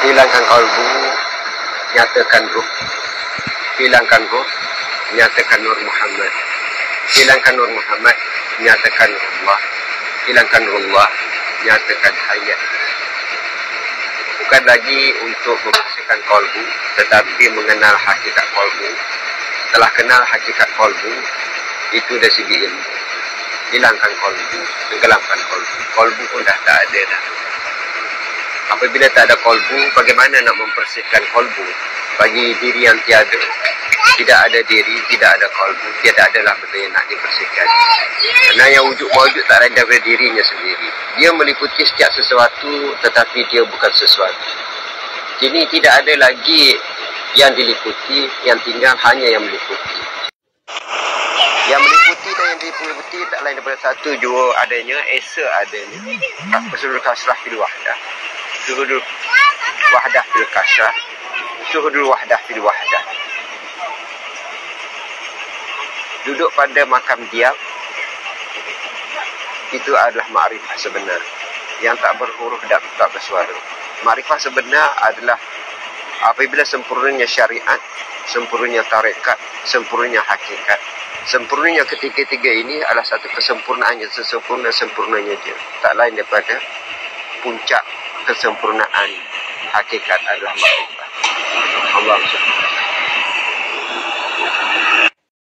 Hilangkan kalbu, nyatakan ruh. Hilangkan ruh, nyatakan Nur Muhammad. Hilangkan Nur Muhammad, nyatakan Allah. Hilangkan Allah, nyatakan hayat. Bukan lagi untuk membersihkan kalbu, tetapi mengenal hakikat kalbu. Setelah kenal hakikat kalbu, itu dari segi ilmu. Hilangkan kalbu, tenggelamkan kalbu. Kalbu pun dah tak ada dah. Apabila tak ada kalbu, bagaimana nak membersihkan kalbu? Bagi diri yang tiada, tidak ada diri, tidak ada kalbu, tiada adalah benda yang nak dibersihkan. Kerana yang wujud mawujud tak lain daripada dirinya sendiri. Dia meliputi setiap sesuatu, tetapi dia bukan sesuatu. Kini tidak ada lagi yang diliputi, yang tinggal hanya yang meliputi. Yang meliputi dan yang diliputi tak lain daripada satu jua adanya, esa adanya. Rasulul kasrah fil wahdah. Syuhudul wahdah fil kasrah. Syuhudul wahdah fil wahdah. Duduk pada makam diam, itu adalah makrifah sebenar yang tak berhuruf dan tak bersuara. Makrifah sebenar adalah apabila sempurnanya syariat, sempurnanya tarekat, sempurnanya hakikat. Sempurnanya ketiga-tiga ini adalah satu kesempurnaan yang sesempurna-sempurnanya dia. Tak lain daripada puncak kesempurnaan hakikat adalah makrifah. Allah SWT.